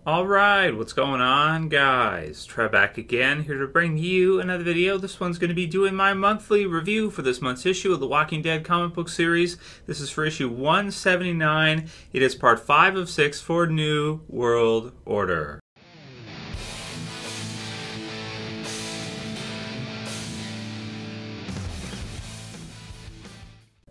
Alright, what's going on, guys? Trev back again, here to bring you another video. This one's going to be doing my monthly review for this month's issue of the Walking Dead comic book series. This is for issue 179. It is part 5 of 6 for New World Order.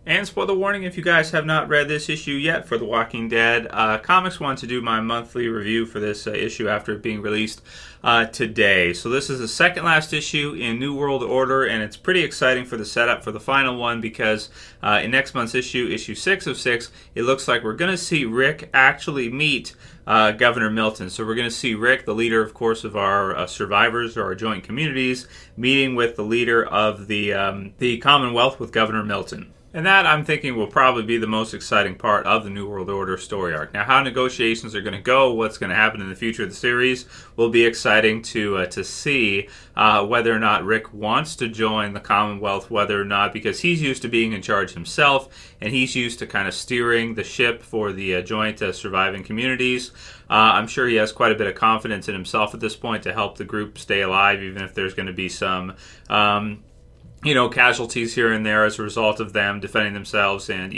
And spoiler warning, if you guys have not read this issue yet for The Walking Dead, Comics want to do my monthly review for this issue after it being released today. So this is the second last issue in New World Order, and it's pretty exciting for the setup for the final one because in next month's issue, issue 6 of 6, it looks like we're going to see Rick actually meet Governor Milton. So we're going to see Rick, the leader, of course, of our survivors or our joint communities, meeting with the leader of the Commonwealth with Governor Milton. And that, I'm thinking, will probably be the most exciting part of the New World Order story arc. Now, how negotiations are going to go, what's going to happen in the future of the series, will be exciting to see whether or not Rick wants to join the Commonwealth, whether or not, because he's used to being in charge himself, and he's used to kind of steering the ship for the joint surviving communities. I'm sure he has quite a bit of confidence in himself at this point to help the group stay alive, even if there's going to be some casualties here and there as a result of them defending themselves and,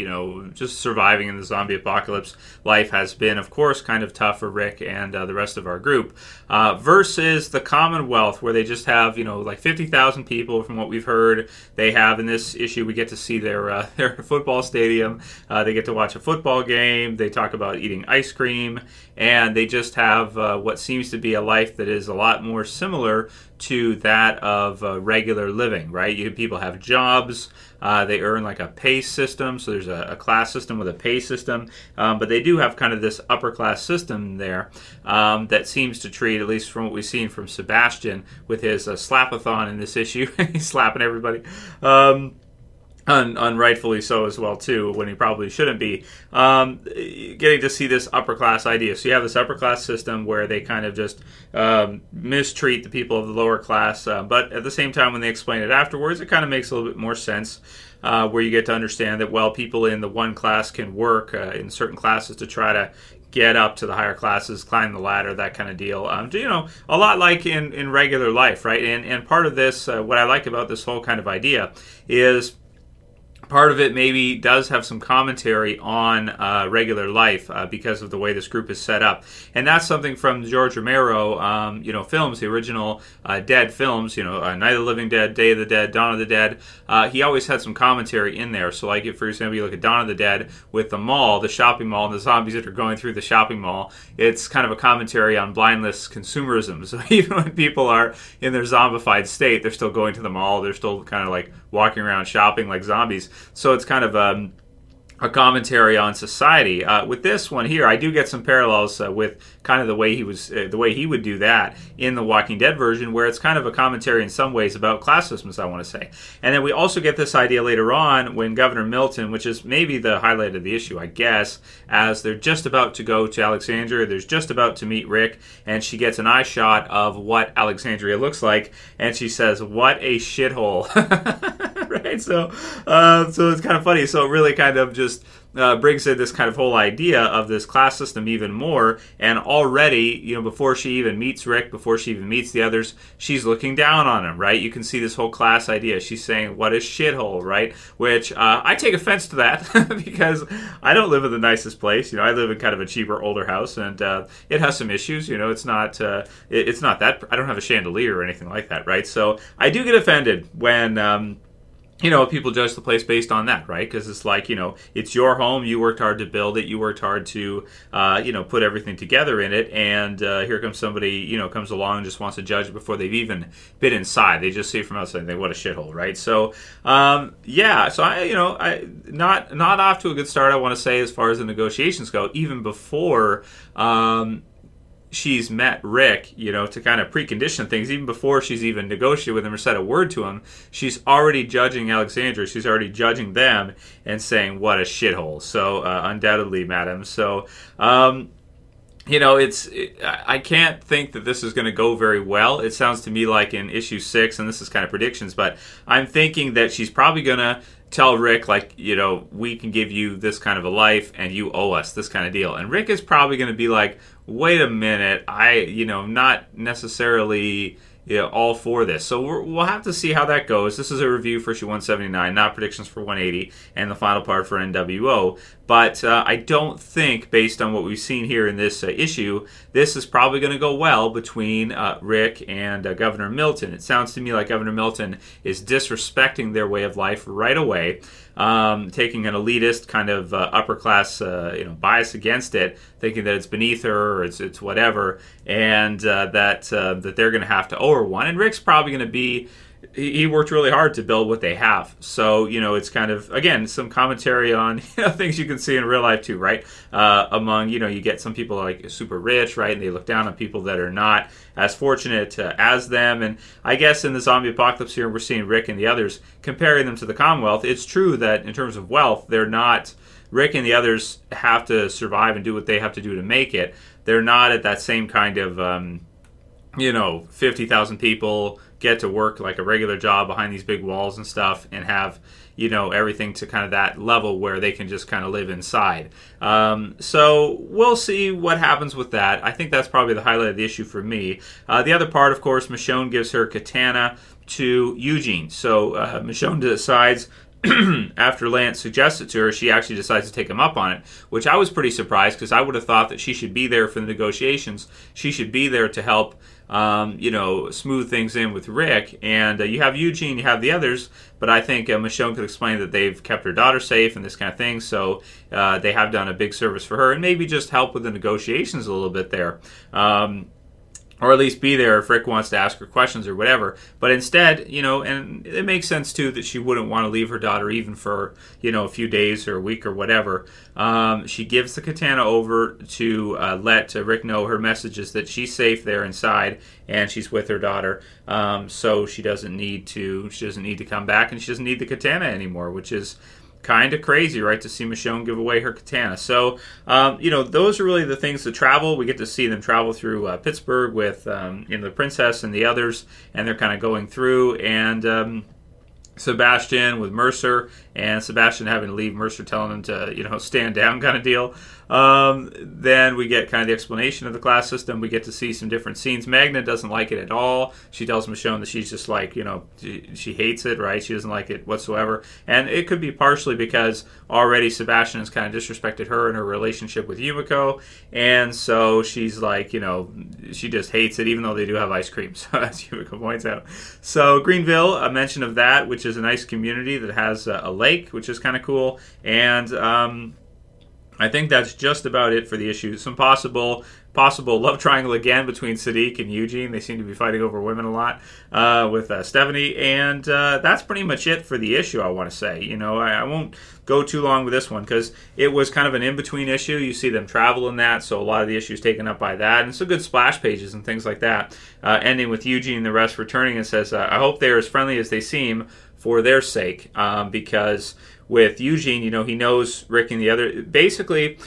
just surviving in the zombie apocalypse. Life has been, of course, kind of tough for Rick and the rest of our group. Versus the Commonwealth, where they just have, like 50,000 people from what we've heard. They have, in this issue, we get to see their football stadium. They get to watch a football game. They talk about eating ice cream. And they just have what seems to be a life that is a lot more similar to that of regular living, right? People have jobs. They earn like a pay system, so there's a class system with a pay system, but they do have kind of this upper class system there that seems to treat, at least from what we've seen from Sebastian with his slapathon in this issue, he's slapping everybody. Unrightfully so as well, too, when he probably shouldn't be. Getting to see this upper class idea. So you have this upper class system where they kind of just mistreat the people of the lower class, but at the same time, when they explain it afterwards, it kind of makes a little bit more sense, where you get to understand that, well, people in the one class can work in certain classes to try to get up to the higher classes, climb the ladder, that kind of deal. A lot like in regular life, right? And part of this, what I like about this whole kind of idea is part of it maybe does have some commentary on regular life because of the way this group is set up. And that's something from George Romero, films, the original Dead films, Night of the Living Dead, Day of the Dead, Dawn of the Dead. He always had some commentary in there. So like, if, for example, you look at Dawn of the Dead with the mall, the shopping mall, and the zombies that are going through the shopping mall, it's kind of a commentary on blindless consumerism. So even when people are in their zombified state, they're still going to the mall, they're still kind of like walking around shopping like zombies. So it's kind of a commentary on society. With this one here, I do get some parallels with kind of the way he would do that in the Walking Dead version, where it's kind of a commentary in some ways about class systems, I want to say. And then we also get this idea later on when Governor Milton, which is maybe the highlight of the issue, I guess, as they're just about to go to Alexandria, they're just about to meet Rick, and she gets an eye shot of what Alexandria looks like, and she says, "What a shithole." Right? So it's kind of funny. So it really kind of just brings in this kind of whole idea of this class system even more. And already, before she even meets Rick, before she even meets the others, she's looking down on him, right? You can see this whole class idea. She's saying, "What a shithole," right? Which I take offense to that because I don't live in the nicest place. I live in kind of a cheaper, older house, and it has some issues. It's not it's not that, I don't have a chandelier or anything like that, right? So I do get offended when people judge the place based on that, right? Because it's like, it's your home. You worked hard to build it. You worked hard to, put everything together in it. And here comes somebody, comes along and just wants to judge it before they've even been inside. They just see it from outside and think, what a shithole, right? So, So I not off to a good start, I want to say, as far as the negotiations go, even before she's met Rick, to kind of precondition things, even before she's even negotiated with him or said a word to him, she's already judging Alexandria. She's already judging them and saying, "What a shithole." So, undoubtedly, madam. So, I can't think that this is going to go very well. It sounds to me like in issue 6, and this is kind of predictions, but I'm thinking that she's probably going to tell Rick, like, we can give you this kind of a life and you owe us this kind of deal. And Rick is probably going to be like, wait a minute, not necessarily all for this. So we'll have to see how that goes. This is a review for issue 179, not predictions for 180, and the final part for NWO. But I don't think, based on what we've seen here in this issue, this is probably going to go well between Rick and Governor Milton. It sounds to me like Governor Milton is disrespecting their way of life right away, taking an elitist kind of upper class bias against it, thinking that it's beneath her or it's whatever, and that they're going to have to owe her one. And Rick's probably going to be. He worked really hard to build what they have. So, it's kind of, again, some commentary on things you can see in real life too, right? Among, you get some people like super rich, right? And they look down on people that are not as fortunate as them. And I guess in the zombie apocalypse here, we're seeing Rick and the others comparing them to the Commonwealth. It's true that in terms of wealth, they're not, Rick and the others have to survive and do what they have to do to make it. They're not at that same kind of, 50,000 people get to work like a regular job behind these big walls and stuff and have, everything to kind of that level where they can just kind of live inside. So we'll see what happens with that. I think that's probably the highlight of the issue for me. The other part, of course, Michonne gives her katana to Eugene. So Michonne decides, after Lance suggests it to her, she actually decides to take him up on it, which I was pretty surprised because I would have thought that she should be there for the negotiations. She should be there to help, smooth things in with Rick. And you have Eugene, you have the others, but I think Michonne could explain that they've kept her daughter safe and this kind of thing. So they have done a big service for her and maybe just help with the negotiations a little bit there. Or at least be there if Rick wants to ask her questions or whatever. But instead, and it makes sense too that she wouldn't want to leave her daughter even for, a few days or a week or whatever. She gives the katana over to let Rick know her message is that she's safe there inside and she's with her daughter. So she doesn't need to come back and she doesn't need the katana anymore, which is kind of crazy, right, to see Michonne give away her katana. So, those are really the things that travel. We get to see them travel through Pittsburgh with, the princess and the others, and they're kind of going through, and Sebastian with Mercer, and Sebastian having to leave, Mercer telling him to, stand down kind of deal. Then we get kind of the explanation of the class system. We get to see some different scenes. Magna doesn't like it at all. She tells Michonne that she's just like, she hates it, right? She doesn't like it whatsoever. And it could be partially because already Sebastian has kind of disrespected her and her relationship with Yumiko. And so she's like, she just hates it, even though they do have ice cream, so as Yumiko points out. So Greenville, a mention of that, which is a nice community that has a lake, which is kind of cool. And I think that's just about it for the issue. Some possible love triangle again between Sadiq and Eugene. They seem to be fighting over women a lot with Stephanie. And that's pretty much it for the issue, I want to say. I won't go too long with this one because it was kind of an in-between issue. You see them travel in that, so a lot of the issue is taken up by that. And some good splash pages and things like that. Ending with Eugene and the rest returning and says, I hope they're as friendly as they seem for their sake. Because with Eugene, he knows Rick and the other. Basically,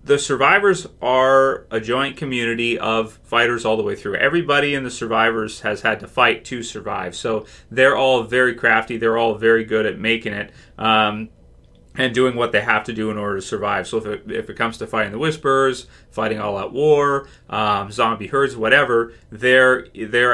the survivors are a joint community of fighters all the way through. Everybody in the survivors has had to fight to survive. So they're all very crafty. They're all very good at making it. And doing what they have to do in order to survive. So if it comes to fighting the Whisperers, fighting all-out war, zombie herds, whatever, they're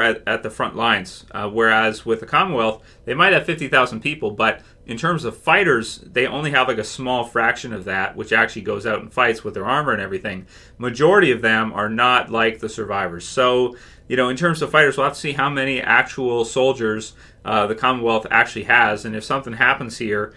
at the front lines. Whereas with the Commonwealth, they might have 50,000 people, but in terms of fighters, they only have like a small fraction of that, which actually goes out and fights with their armor and everything. Majority of them are not like the survivors. So, in terms of fighters, we'll have to see how many actual soldiers the Commonwealth actually has. And if something happens here,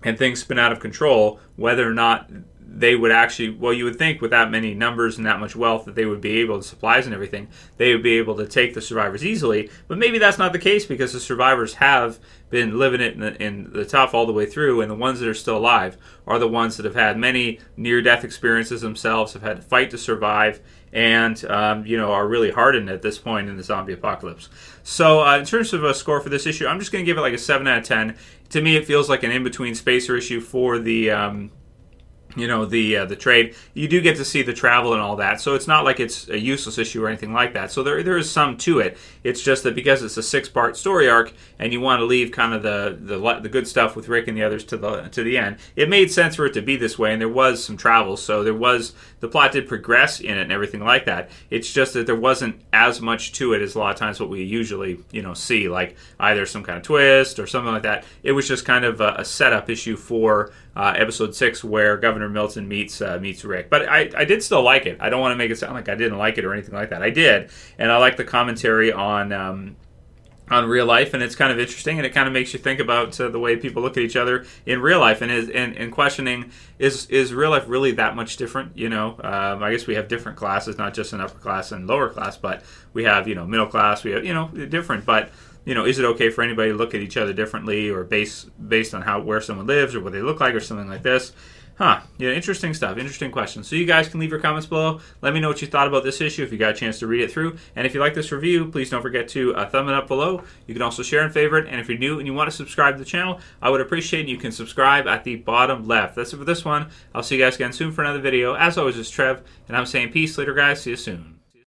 and things spin out of control, whether or not they would actually, you would think with that many numbers and that much wealth that they would be able to, supplies and everything, they would be able to take the survivors easily. But maybe that's not the case because the survivors have been living it in the tough all the way through, and the ones that are still alive are the ones that have had many near-death experiences themselves, have had to fight to survive, and are really hardened at this point in the zombie apocalypse. So in terms of a score for this issue, I'm just going to give it like a 7 out of 10. To me, it feels like an in-between spacer issue for the the trade, you do get to see the travel and all that. So it's not like it's a useless issue or anything like that. So there is some to it. It's just that because it's a 6-part story arc and you want to leave kind of the good stuff with Rick and the others to the end, it made sense for it to be this way. And there was some travel, so the plot did progress in it and everything like that. It's just that there wasn't as much to it as a lot of times what we usually see, like either some kind of twist or something like that. It was just kind of a setup issue for episode 6 where Governor Milton meets Rick. But I did still like it. I don't want to make it sound like I didn't like it or anything like that. I did, and I like the commentary on real life, and it's kind of interesting, and it kind of makes you think about the way people look at each other in real life, and questioning is real life really that much different? I guess we have different classes, not just an upper class and lower class, but we have middle class. We have different, but. Is it okay for anybody to look at each other differently or based on where someone lives or what they look like or something like this? Interesting stuff. Interesting questions. So you guys can leave your comments below. Let me know what you thought about this issue if you got a chance to read it through. And if you like this review, please don't forget to thumb it up below. You can also share and favorite. And if you're new and you want to subscribe to the channel, I would appreciate it. You can subscribe at the bottom left. That's it for this one. I'll see you guys again soon for another video. As always, it's Trev, and I'm saying peace later, guys. See you soon.